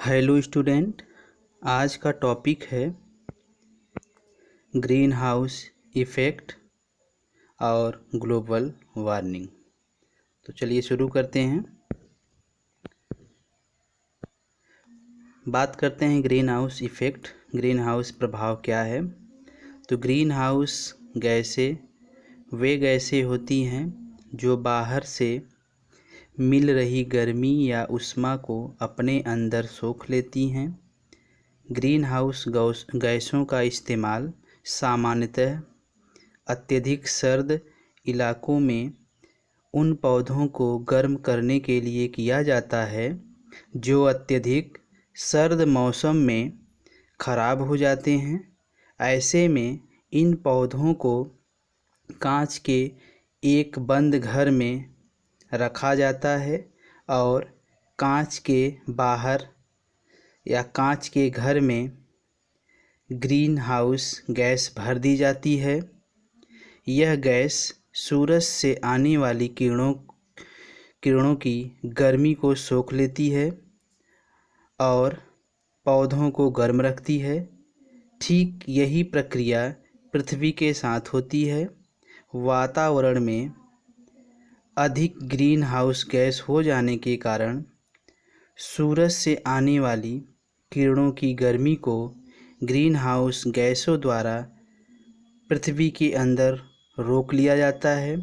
Hello student. आज का topic है ग्रीन हाउस इफ़ेक्ट और ग्लोबल वार्मिंग। तो चलिए शुरू करते हैं। बात करते हैं green house effect, green house प्रभाव क्या है। तो ग्रीन हाउस गैसें वे गैसें होती हैं जो बाहर से मिल रही गर्मी या ऊष्मा को अपने अंदर सोख लेती हैं। ग्रीन हाउस गैसों का इस्तेमाल सामान्यतः अत्यधिक सर्द इलाकों में उन पौधों को गर्म करने के लिए किया जाता है जो अत्यधिक सर्द मौसम में खराब हो जाते हैं। ऐसे में इन पौधों को कांच के एक बंद घर में रखा जाता है और कांच के बाहर या कांच के घर में ग्रीन हाउस गैस भर दी जाती है। यह गैस सूरज से आने वाली किरणों की गर्मी को सोख लेती है और पौधों को गर्म रखती है। ठीक यही प्रक्रिया पृथ्वी के साथ होती है। वातावरण में अधिक ग्रीन हाउस गैस हो जाने के कारण सूरज से आने वाली किरणों की गर्मी को ग्रीन हाउस गैसों द्वारा पृथ्वी के अंदर रोक लिया जाता है,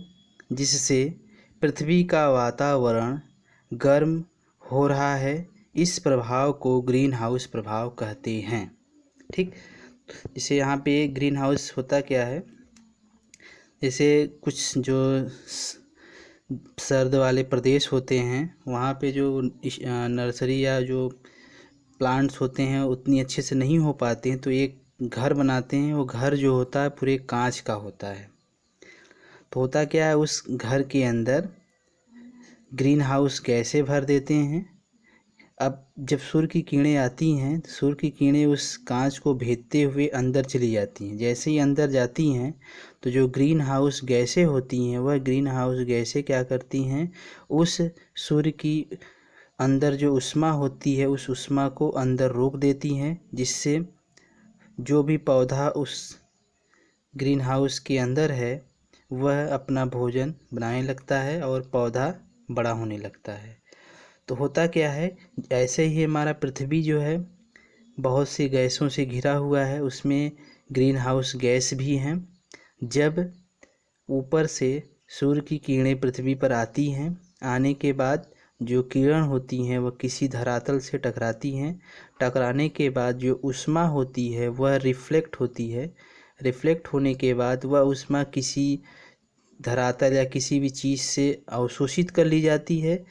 जिससे पृथ्वी का वातावरण गर्म हो रहा है। इस प्रभाव को ग्रीन हाउस प्रभाव कहते हैं। ठीक, जैसे यहाँ पे ग्रीन हाउस होता क्या है, जैसे कुछ जो सर्द वाले प्रदेश होते हैं वहाँ पे जो नर्सरी या जो प्लांट्स होते हैं उतनी अच्छे से नहीं हो पाते हैं, तो एक घर बनाते हैं। वो घर जो होता है पूरे कांच का होता है। तो होता क्या है, उस घर के अंदर ग्रीन हाउस गैसें भर देते हैं। अब जब सूर्य की किरणें आती हैं तो सूर्य की किरणें उस कांच को भेदते हुए अंदर चली जाती हैं। जैसे ही अंदर जाती हैं तो जो ग्रीन हाउस गैसें होती हैं वह ग्रीन हाउस गैसें क्या करती हैं, उस सूर्य की अंदर जो ऊष्मा होती है उस ऊष्मा को अंदर रोक देती हैं, जिससे जो भी पौधा उस ग्रीन हाउस के अंदर है वह अपना भोजन बनाने लगता है और पौधा बड़ा होने लगता है। तो होता क्या है, ऐसे ही हमारा पृथ्वी जो है बहुत सी गैसों से घिरा हुआ है, उसमें ग्रीन हाउस गैस भी हैं। जब ऊपर से सूर्य की किरणें पृथ्वी पर आती हैं, आने के बाद जो किरण होती हैं वह किसी धरातल से टकराती हैं। टकराने के बाद जो ऊष्मा होती है वह रिफ्लेक्ट होती है। रिफ्लेक्ट होने के बाद वह ऊष्मा किसी धरातल या किसी भी चीज़ से अवशोषित कर ली जाती है।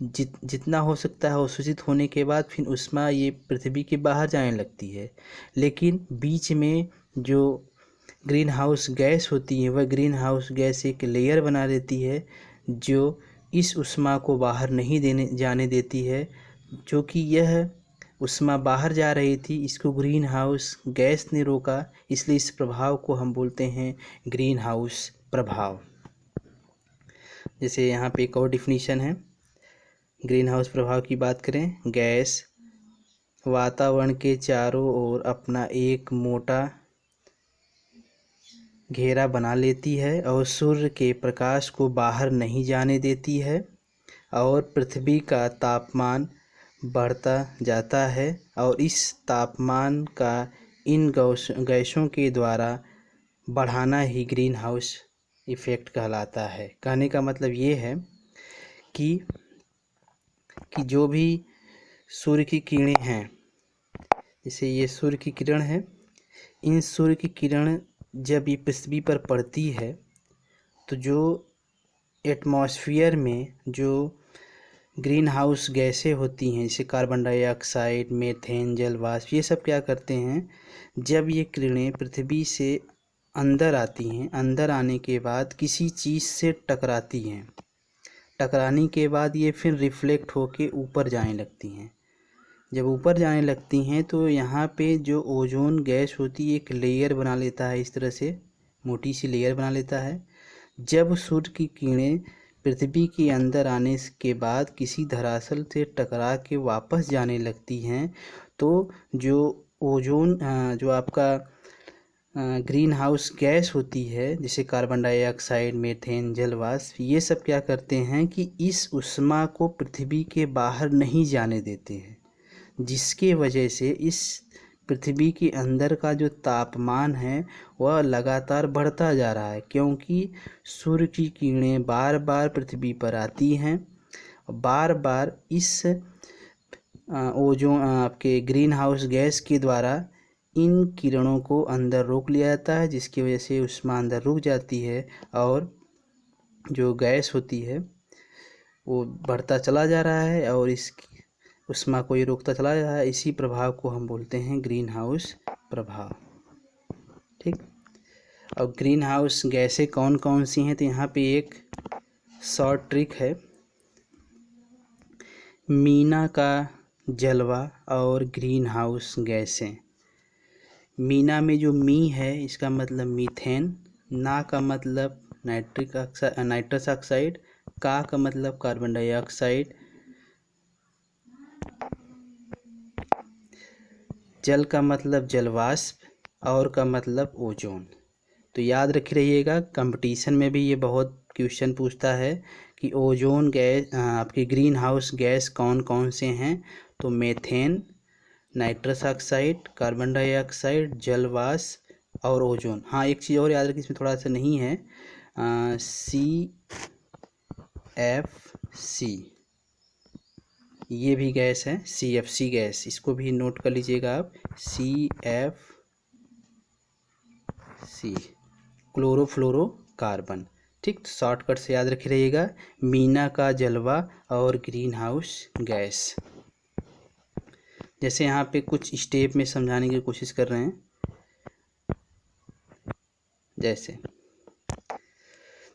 जितना हो सकता है अवशोषित होने के बाद फिर ऊष्मा ये पृथ्वी के बाहर जाने लगती है। लेकिन बीच में जो ग्रीन हाउस गैस होती है वह ग्रीन हाउस गैस एक लेयर बना देती है जो इस ऊष्मा को बाहर नहीं जाने देती है। जो कि यह ऊष्मा बाहर जा रही थी, इसको ग्रीन हाउस गैस ने रोका, इसलिए इस प्रभाव को हम बोलते हैं ग्रीन हाउस प्रभाव। जैसे यहाँ पे एक और डिफिनीशन है ग्रीन हाउस प्रभाव की। बात करें, गैस वातावरण के चारों ओर अपना एक मोटा घेरा बना लेती है और सूर्य के प्रकाश को बाहर नहीं जाने देती है और पृथ्वी का तापमान बढ़ता जाता है और इस तापमान का इन गैसों के द्वारा बढ़ाना ही ग्रीन हाउस इफ़ेक्ट कहलाता है। कहने का मतलब ये है कि जो भी सूर्य की किरणें हैं, जैसे ये सूर्य की किरण है, इन सूर्य की किरण जब ये पृथ्वी पर पड़ती है तो जो एटमॉस्फेयर में जो ग्रीन हाउस गैसें होती हैं जैसे कार्बन डाइऑक्साइड, मीथेन, जल वाष्प, ये सब क्या करते हैं, जब ये किरणें पृथ्वी से अंदर आती हैं, अंदर आने के बाद किसी चीज़ से टकराती हैं। टकराने के बाद ये फिर रिफ्लेक्ट होके ऊपर जाने लगती हैं। जब ऊपर जाने लगती हैं तो यहाँ पे जो ओजोन गैस होती है एक लेयर बना लेता है, इस तरह से मोटी सी लेयर बना लेता है। जब सूर्य की किरणें पृथ्वी के अंदर आने के बाद किसी धरातल से टकरा के वापस जाने लगती हैं, तो जो ओजोन जो आपका ग्रीन हाउस गैस होती है, जैसे कार्बन डाइऑक्साइड, मीथेन, जल वाष्प, ये सब क्या करते हैं कि इस ऊष्मा को पृथ्वी के बाहर नहीं जाने देते हैं, जिसके वजह से इस पृथ्वी के अंदर का जो तापमान है वह लगातार बढ़ता जा रहा है, क्योंकि सूर्य की किरणें बार बार पृथ्वी पर आती हैं, बार बार इस ओजोन आपके ग्रीन हाउस गैस के द्वारा इन किरणों को अंदर रोक लिया जाता है, जिसकी वजह से ऊष्मा अंदर रुक जाती है और जो गैस होती है वो बढ़ता चला जा रहा है और इस ऊष्मा को ये रोकता चला जा रहा है। इसी प्रभाव को हम बोलते हैं ग्रीन हाउस प्रभाव। ठीक, और ग्रीन हाउस गैसें कौन कौन सी हैं, तो यहाँ पे एक शॉर्ट ट्रिक है। मीना का जलवा और ग्रीन हाउस गैसें। मीना में जो मी है इसका मतलब मीथेन, ना का मतलब नाइट्रस ऑक्साइड, का मतलब कार्बन डाइऑक्साइड, जल का मतलब जल वाष्प और का मतलब ओजोन। तो याद रख रहिएगा, कंपटीशन में भी ये बहुत क्वेश्चन पूछता है कि ओजोन गैस आपकी ग्रीन हाउस गैस कौन कौन से हैं, तो methane, nitrous oxide, carbon dioxide, जल वाष्प और ओजोन। हाँ, एक चीज़ और याद रखिए, इसमें थोड़ा सा नहीं है, CFC, ये भी गैस है, CFC गैस, इसको भी नोट कर लीजिएगा आप, CFC, क्लोरोफ्लोरोकार्बन। ठीक, तो शॉर्टकट से याद रखे रहिएगा, मीना का जलवा और ग्रीन हाउस गैस। जैसे यहाँ पे कुछ स्टेप में समझाने की कोशिश कर रहे हैं,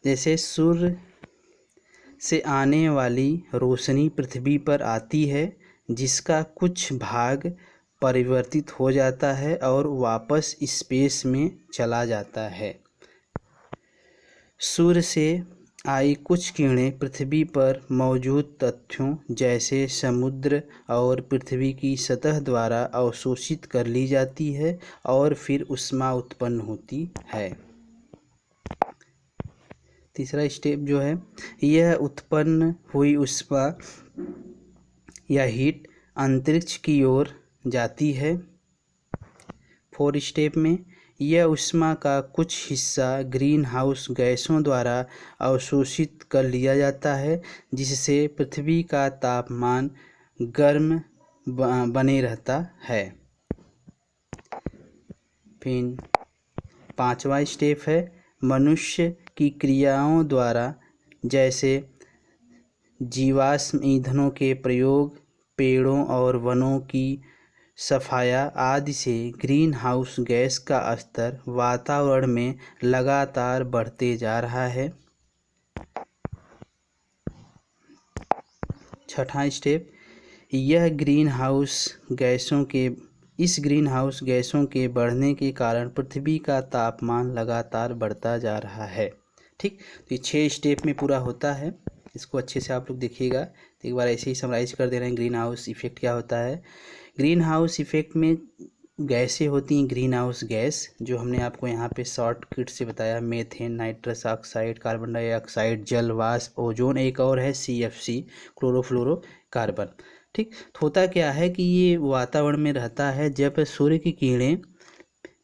जैसे सूर्य से आने वाली रोशनी पृथ्वी पर आती है, जिसका कुछ भाग परिवर्तित हो जाता है और वापस स्पेस में चला जाता है। सूर्य से आई कुछ किरणें पृथ्वी पर मौजूद तथ्यों जैसे समुद्र और पृथ्वी की सतह द्वारा अवशोषित कर ली जाती है और फिर ऊष्मा उत्पन्न होती है। तीसरा स्टेप जो है, यह उत्पन्न हुई ऊष्मा या हीट अंतरिक्ष की ओर जाती है। 4 स्टेप में, यह ऊष्मा का कुछ हिस्सा ग्रीन हाउस गैसों द्वारा अवशोषित कर लिया जाता है, जिससे पृथ्वी का तापमान गर्म बने रहता है। फिर 5वां स्टेप है, मनुष्य की क्रियाओं द्वारा, जैसे जीवाश्म ईंधनों के प्रयोग, पेड़ों और वनों की सफाया आदि से ग्रीन हाउस गैस का स्तर वातावरण में लगातार बढ़ते जा रहा है। 6वां स्टेप, इस ग्रीन हाउस गैसों के बढ़ने के कारण पृथ्वी का तापमान लगातार बढ़ता जा रहा है। ठीक, तो ये 6 स्टेप में पूरा होता है, इसको अच्छे से आप लोग देखिएगा। तो एक बार ऐसे ही समराइज कर दे रहे हैं, ग्रीन हाउस इफेक्ट क्या होता है। ग्रीन हाउस इफेक्ट में गैसें होती हैं, ग्रीन हाउस गैस, जो हमने आपको यहाँ पे शॉर्टकट से बताया, methane, nitrous oxide, carbon dioxide, जल वाष्प, ओजोन, एक और है CFC, क्लोरोफ्लोरोकार्बन। ठीक, तो होता क्या है कि ये वातावरण में रहता है, जब सूर्य की किरणें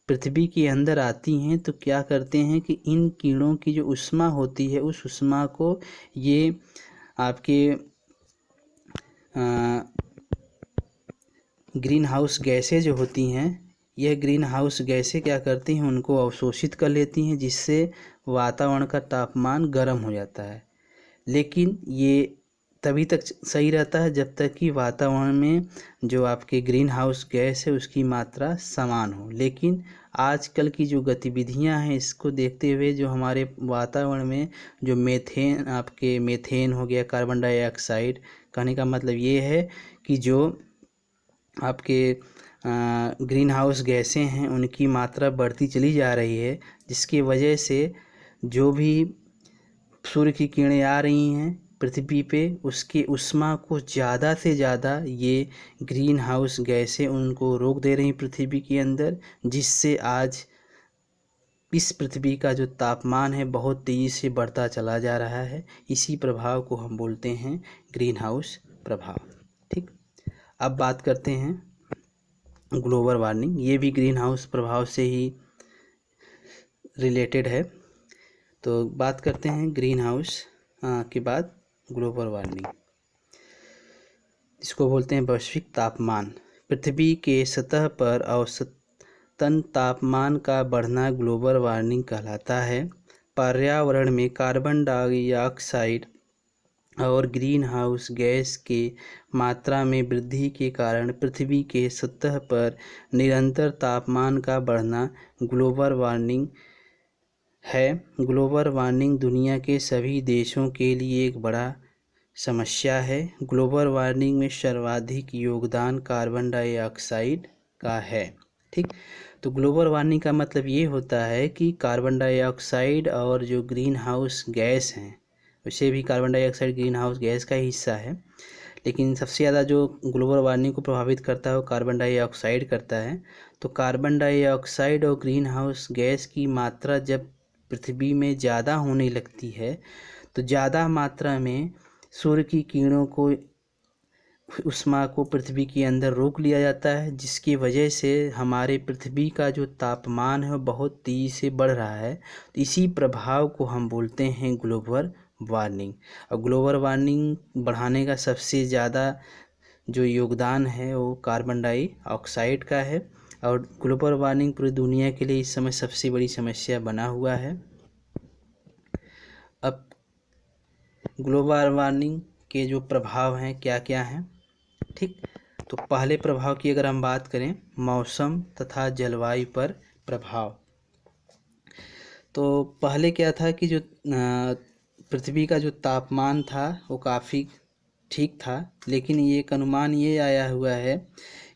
पृथ्वी के अंदर आती हैं तो क्या करते हैं कि इन किरणों की जो ऊष्मा होती है, उस ऊष्मा को ये आपके ग्रीन हाउस गैसें जो होती हैं, यह ग्रीन हाउस गैसें क्या करती हैं, उनको अवशोषित कर लेती हैं, जिससे वातावरण का तापमान गर्म हो जाता है। लेकिन ये तभी तक सही रहता है जब तक कि वातावरण में जो आपके ग्रीन हाउस गैस है उसकी मात्रा समान हो। लेकिन आजकल की जो गतिविधियां हैं, इसको देखते हुए जो हमारे वातावरण में जो मीथेन हो गया, कार्बन डाइऑक्साइड, कहने का मतलब ये है कि जो आपके ग्रीन हाउस गैसें हैं उनकी मात्रा बढ़ती चली जा रही है, जिसकी वजह से जो भी सूर्य की किरणें आ रही हैं पृथ्वी पे, उसके ऊष्मा को ज़्यादा से ज़्यादा ये ग्रीन हाउस गैसें उनको रोक दे रही पृथ्वी के अंदर, जिससे आज इस पृथ्वी का जो तापमान है बहुत तेज़ी से बढ़ता चला जा रहा है। इसी प्रभाव को हम बोलते हैं ग्रीन हाउस प्रभाव। ठीक, अब बात करते हैं ग्लोबल वार्मिंग। ये भी ग्रीन हाउस प्रभाव से ही रिलेटेड है। तो बात करते हैं ग्रीन हाउस के बाद ग्लोबल वार्मिंग, इसको बोलते हैं वैश्विक तापमान। पृथ्वी के सतह पर औसतन तापमान का बढ़ना ग्लोबल वार्मिंग कहलाता है। पर्यावरण में कार्बन डाइऑक्साइड और ग्रीन हाउस गैस के मात्रा में वृद्धि के कारण पृथ्वी के सतह पर निरंतर तापमान का बढ़ना ग्लोबल वार्मिंग है। ग्लोबल वार्मिंग दुनिया के सभी देशों के लिए एक बड़ा समस्या है। ग्लोबल वार्मिंग में सर्वाधिक योगदान कार्बन डाइऑक्साइड का है। ठीक, तो ग्लोबल वार्मिंग का मतलब ये होता है कि कार्बन डाइऑक्साइड और जो ग्रीन हाउस गैस हैं, वैसे भी carbon dioxide green house gas का ही हिस्सा है, लेकिन सबसे ज़्यादा जो ग्लोबल वार्मिंग को प्रभावित करता है वो कार्बन डाइऑक्साइड करता है। तो कार्बन डाइऑक्साइड और ग्रीन हाउस गैस की मात्रा जब पृथ्वी में ज़्यादा होने लगती है तो ज़्यादा मात्रा में सूर्य की किरणों को ऊष्मा को पृथ्वी के अंदर रोक लिया जाता है, जिसकी वजह से हमारे पृथ्वी का जो तापमान है वो बहुत तेज़ी से बढ़ रहा है। तो इसी प्रभाव को हम बोलते हैं ग्लोबल वार्मिंग। और ग्लोबल वार्मिंग बढ़ाने का सबसे ज़्यादा जो योगदान है वो कार्बन डाइऑक्साइड का है, और ग्लोबल वार्मिंग पूरी दुनिया के लिए इस समय सबसे बड़ी समस्या बना हुआ है। अब ग्लोबल वार्मिंग के जो प्रभाव हैं क्या क्या हैं। ठीक, तो पहले प्रभाव की अगर हम बात करें, मौसम तथा जलवायु पर प्रभाव। तो पहले क्या था कि जो पृथ्वी का जो तापमान था वो काफ़ी ठीक था, लेकिन ये एक अनुमान ये आया हुआ है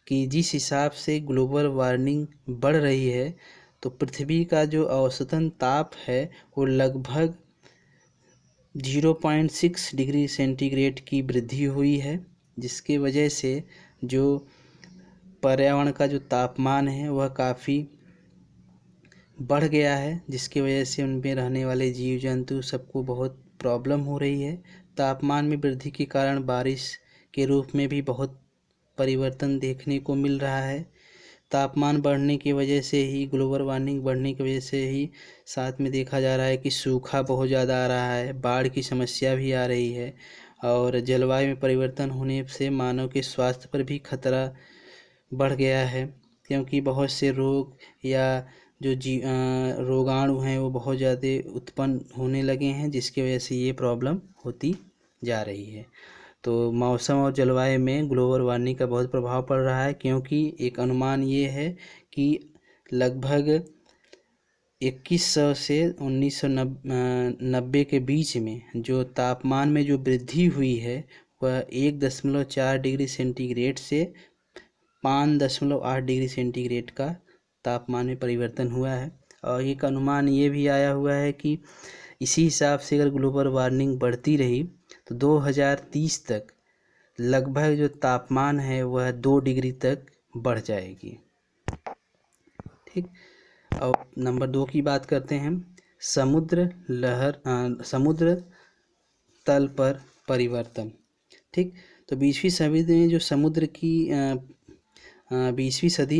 कि जिस हिसाब से ग्लोबल वार्मिंग बढ़ रही है तो पृथ्वी का जो औसतन ताप है वो लगभग 0.6 डिग्री सेंटीग्रेड की वृद्धि हुई है, जिसके वजह से जो पर्यावरण का जो तापमान है वह काफ़ी बढ़ गया है, जिसकी वजह से उनमें रहने वाले जीव जंतु सबको बहुत प्रॉब्लम हो रही है। तापमान में वृद्धि के कारण बारिश के रूप में भी बहुत परिवर्तन देखने को मिल रहा है। तापमान बढ़ने की वजह से ही, ग्लोबल वार्मिंग बढ़ने की वजह से ही साथ में देखा जा रहा है कि सूखा बहुत ज़्यादा आ रहा है, बाढ़ की समस्या भी आ रही है, और जलवायु में परिवर्तन होने से मानव के स्वास्थ्य पर भी खतरा बढ़ गया है, क्योंकि बहुत से रोग या जो रोगाणु हैं वो बहुत ज़्यादा उत्पन्न होने लगे हैं, जिसकी वजह से ये प्रॉब्लम होती जा रही है। तो मौसम और जलवायु में ग्लोबल वार्मिंग का बहुत प्रभाव पड़ रहा है, क्योंकि एक अनुमान ये है कि लगभग 2100 से 1990 के बीच में जो तापमान में जो वृद्धि हुई है वह 1.4 डिग्री सेंटीग्रेड से 5.8 डिग्री सेंटीग्रेड का तापमान में परिवर्तन हुआ है। और एक अनुमान ये भी आया हुआ है कि इसी हिसाब से अगर ग्लोबल वार्मिंग बढ़ती रही तो 2030 तक लगभग जो तापमान है वह 2 डिग्री तक बढ़ जाएगी। ठीक, और नंबर 2 की बात करते हैं, समुद्र तल पर परिवर्तन। ठीक, तो 20वीं सदी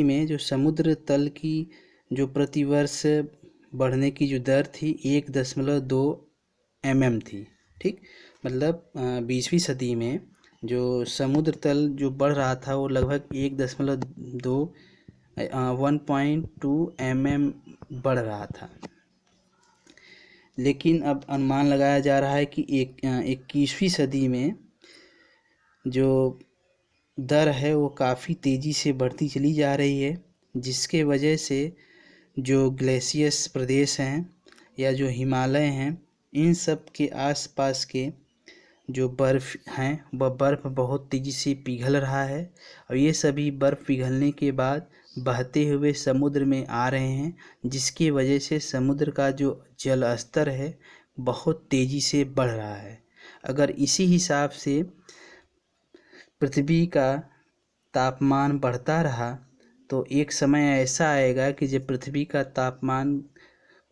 में जो समुद्र तल की जो प्रतिवर्ष बढ़ने की जो दर थी 1.2 mm थी। ठीक, मतलब 20वीं सदी में जो समुद्र तल जो बढ़ रहा था वो लगभग 1.2 mm बढ़ रहा था, लेकिन अब अनुमान लगाया जा रहा है कि 21वीं सदी में जो दर है वो काफ़ी तेज़ी से बढ़ती चली जा रही है, जिसके वजह से जो ग्लेशियस प्रदेश हैं या जो हिमालय हैं, इन सब के आसपास के जो बर्फ़ हैं वह बर्फ़ बहुत तेज़ी से पिघल रहा है, और ये सभी बर्फ़ पिघलने के बाद बहते हुए समुद्र में आ रहे हैं, जिसकी वजह से समुद्र का जो जल स्तर है बहुत तेज़ी से बढ़ रहा है। अगर इसी हिसाब से पृथ्वी का तापमान बढ़ता रहा तो एक समय ऐसा आएगा कि जब पृथ्वी का तापमान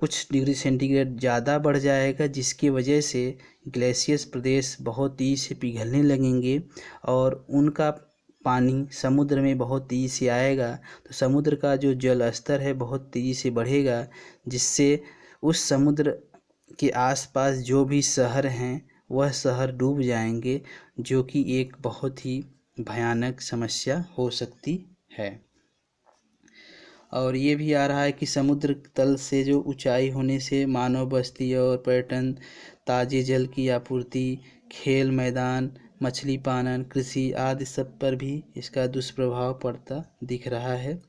कुछ डिग्री सेंटीग्रेड ज़्यादा बढ़ जाएगा, जिसकी वजह से ग्लेशियर्स प्रदेश बहुत तेज़ी से पिघलने लगेंगे और उनका पानी समुद्र में बहुत तेज़ी से आएगा। तो समुद्र का जो जल स्तर है बहुत तेज़ी से बढ़ेगा, जिससे उस समुद्र के आसपास जो भी शहर हैं वह शहर डूब जाएंगे, जो कि एक बहुत ही भयानक समस्या हो सकती है। और ये भी आ रहा है कि समुद्र तल से जो ऊंचाई होने से मानव बस्ती और पर्यटन, ताज़े जल की आपूर्ति, खेल मैदान, मछली पालन, कृषि आदि सब पर भी इसका दुष्प्रभाव पड़ता दिख रहा है।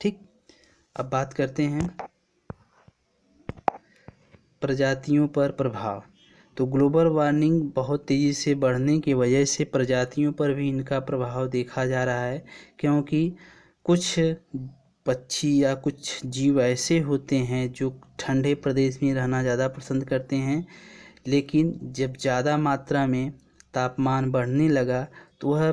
ठीक, अब बात करते हैं प्रजातियों पर प्रभाव। तो ग्लोबल वार्मिंग बहुत तेज़ी से बढ़ने की वजह से प्रजातियों पर भी इनका प्रभाव देखा जा रहा है, क्योंकि कुछ पक्षी या कुछ जीव ऐसे होते हैं जो ठंडे प्रदेश में रहना ज़्यादा पसंद करते हैं, लेकिन जब ज़्यादा मात्रा में तापमान बढ़ने लगा तो वह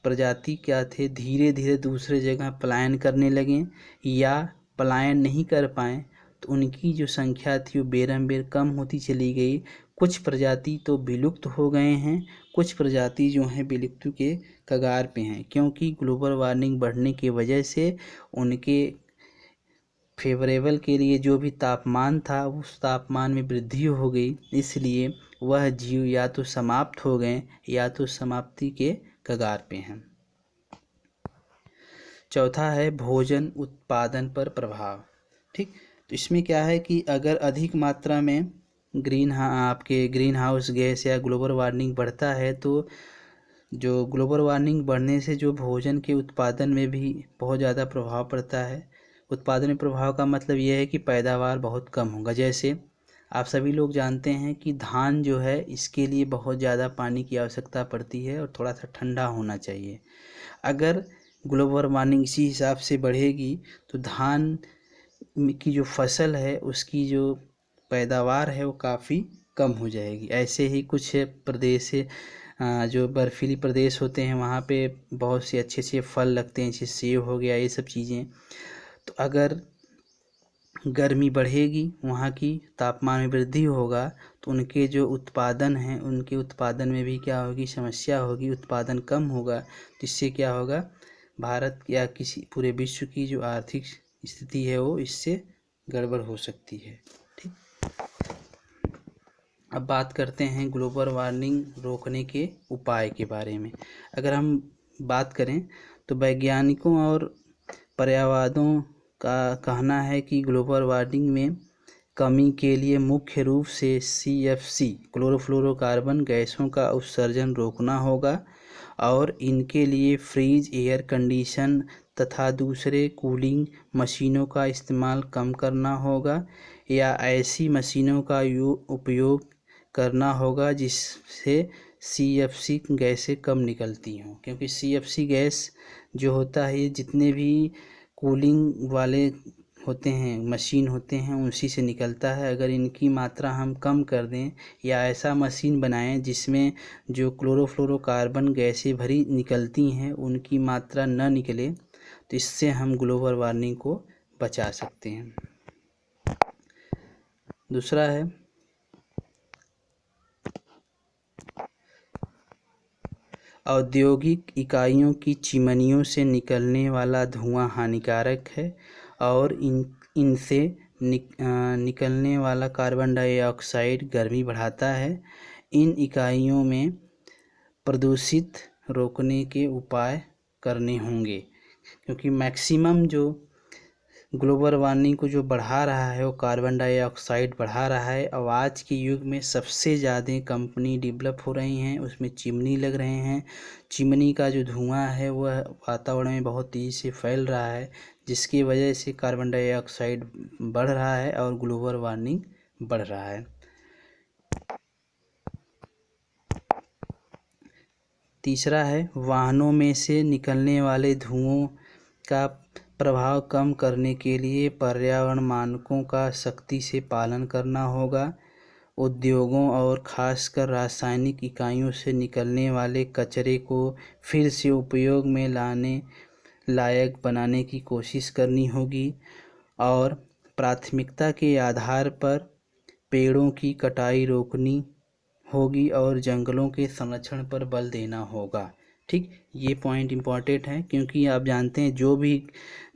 प्रजाति क्या थे धीरे धीरे दूसरे जगह पलायन करने लगें, या पलायन नहीं कर पाएँ तो उनकी जो संख्या थी वो बेरम-बेर कम होती चली गई। कुछ प्रजाति तो विलुप्त हो गए हैं, कुछ प्रजाति जो हैं विलुप्ति के कगार पे हैं, क्योंकि ग्लोबल वार्मिंग बढ़ने की वजह से उनके फेवरेबल के लिए जो भी तापमान था उस तापमान में वृद्धि हो गई, इसलिए वह जीव या तो समाप्त हो गए या तो समाप्ति के कगार पे हैं। चौथा है भोजन उत्पादन पर प्रभाव। ठीक, तो इसमें क्या है कि अगर अधिक मात्रा में ग्रीन हाउस गैस या ग्लोबल वार्मिंग बढ़ता है तो जो ग्लोबल वार्मिंग बढ़ने से जो भोजन के उत्पादन में भी बहुत ज़्यादा प्रभाव पड़ता है। उत्पादन में प्रभाव का मतलब यह है कि पैदावार बहुत कम होगा। जैसे आप सभी लोग जानते हैं कि धान जो है इसके लिए बहुत ज़्यादा पानी की आवश्यकता पड़ती है और थोड़ा सा ठंडा होना चाहिए। अगर ग्लोबल वार्मिंग इसी हिसाब से बढ़ेगी तो धान की जो फसल है उसकी जो पैदावार है वो काफ़ी कम हो जाएगी। ऐसे ही कुछ प्रदेश जो बर्फीली प्रदेश होते हैं वहाँ पे बहुत से अच्छे अच्छे फल लगते हैं, जैसे सेब हो गया, ये सब चीज़ें। तो अगर गर्मी बढ़ेगी, वहाँ की तापमान में वृद्धि होगा तो उनके जो उत्पादन हैं उनके उत्पादन में भी क्या होगी, समस्या होगी, उत्पादन कम होगा। तो इससे क्या होगा, भारत या किसी पूरे विश्व की जो आर्थिक स्थिति है वो इससे गड़बड़ हो सकती है। ठीक, अब बात करते हैं ग्लोबल वार्मिंग रोकने के उपाय के बारे में। अगर हम बात करें तो वैज्ञानिकों और पर्यावरणों का कहना है कि ग्लोबल वार्मिंग में कमी के लिए मुख्य रूप से CFC क्लोरोफ्लोरोकार्बन गैसों का उत्सर्जन रोकना होगा और इनके लिए फ्रीज, एयर कंडीशन तथा दूसरे कूलिंग मशीनों का इस्तेमाल कम करना होगा, या ऐसी मशीनों का उपयोग करना होगा जिससे CFC गैसें कम निकलती हों। क्योंकि CFC गैस जो होता है ये जितने भी कूलिंग वाले होते हैं, मशीन होते हैं, उसी से निकलता है। अगर इनकी मात्रा हम कम कर दें या ऐसा मशीन बनाएं जिसमें जो क्लोरोफ्लोरोकार्बन गैसें भरी निकलती हैं उनकी मात्रा न निकले, तो इससे हम ग्लोबल वार्मिंग को बचा सकते हैं। दूसरा है औद्योगिक इकाइयों की चिमनियों से निकलने वाला धुआं हानिकारक है और इनसे निकलने वाला कार्बन डाइऑक्साइड गर्मी बढ़ाता है। इन इकाइयों में प्रदूषित रोकने के उपाय करने होंगे, क्योंकि मैक्सिमम जो ग्लोबल वार्मिंग को जो बढ़ा रहा है वो कार्बन डाइऑक्साइड बढ़ा रहा है। और आज के युग में सबसे ज़्यादा कंपनी डेवलप हो रही हैं, उसमें चिमनी लग रहे हैं। चिमनी का जो धुआं है वह वातावरण में बहुत तेज़ी से फैल रहा है, जिसकी वजह से कार्बन डाइऑक्साइड बढ़ रहा है और ग्लोबल वार्मिंग बढ़ रहा है। तीसरा है वाहनों में से निकलने वाले धुओं का प्रभाव कम करने के लिए पर्यावरण मानकों का सख्ती से पालन करना होगा। उद्योगों और खासकर रासायनिक इकाइयों से निकलने वाले कचरे को फिर से उपयोग में लाने लायक बनाने की कोशिश करनी होगी और प्राथमिकता के आधार पर पेड़ों की कटाई रोकनी होगी और जंगलों के संरक्षण पर बल देना होगा। ठीक, ये पॉइंट इम्पॉर्टेंट है क्योंकि आप जानते हैं जो भी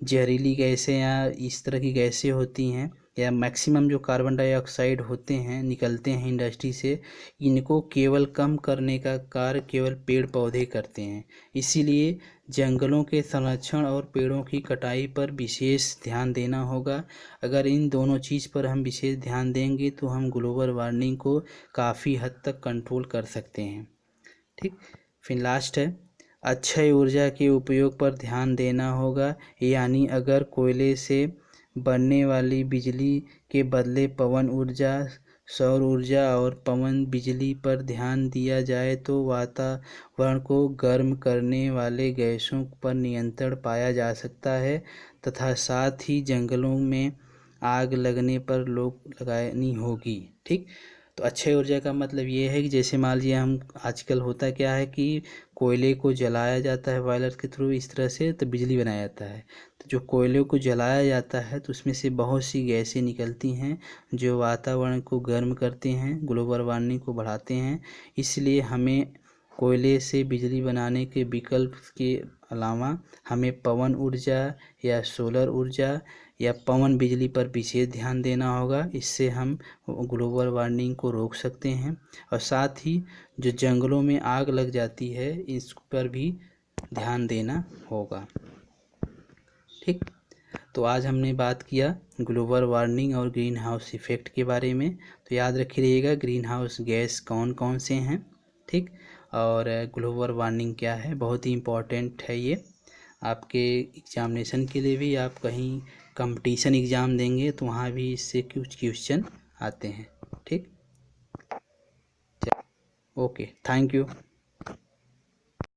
जहरीली गैसें या इस तरह की गैसें होती हैं या मैक्सिमम जो कार्बन डाइऑक्साइड होते हैं निकलते हैं इंडस्ट्री से, इनको केवल कम करने का कार्य केवल पेड़ पौधे करते हैं। इसीलिए जंगलों के संरक्षण और पेड़ों की कटाई पर विशेष ध्यान देना होगा। अगर इन दोनों चीज़ पर हम विशेष ध्यान देंगे तो हम ग्लोबल वार्मिंग को काफ़ी हद तक कंट्रोल कर सकते हैं। ठीक, फिर लास्ट है अक्षय ऊर्जा के उपयोग पर ध्यान देना होगा, यानी अगर कोयले से बनने वाली बिजली के बदले पवन ऊर्जा, सौर ऊर्जा और पवन बिजली पर ध्यान दिया जाए तो वातावरण को गर्म करने वाले गैसों पर नियंत्रण पाया जा सकता है तथा साथ ही जंगलों में आग लगने पर रोक लगानी होगी। ठीक, तो अक्षय ऊर्जा का मतलब ये है कि जैसे मान लीजिए हम आजकल होता क्या है कि कोयले को जलाया जाता है बॉयलर के थ्रू इस तरह से, तो बिजली बनाया जाता है। तो जो कोयले को जलाया जाता है तो उसमें से बहुत सी गैसें निकलती हैं जो वातावरण को गर्म करते हैं, ग्लोबल वार्मिंग को बढ़ाते हैं। इसलिए हमें कोयले से बिजली बनाने के विकल्प के अलावा हमें पवन ऊर्जा या सोलर ऊर्जा या पवन बिजली पर विशेष ध्यान देना होगा। इससे हम ग्लोबल वार्मिंग को रोक सकते हैं और साथ ही जो जंगलों में आग लग जाती है इस पर भी ध्यान देना होगा। ठीक, तो आज हमने बात किया ग्लोबल वार्मिंग और ग्रीन हाउस इफ़ेक्ट के बारे में। तो याद रखिएगा ग्रीन हाउस गैस कौन कौन से हैं, ठीक, और ग्लोबल वार्मिंग क्या है, बहुत ही इम्पोर्टेंट है ये आपके एग्जामिनेशन के लिए भी। आप कहीं कंपटीशन एग्ज़ाम देंगे तो वहाँ भी इससे कुछ क्वेश्चन आते हैं। ठीक, ओके, थैंक यू।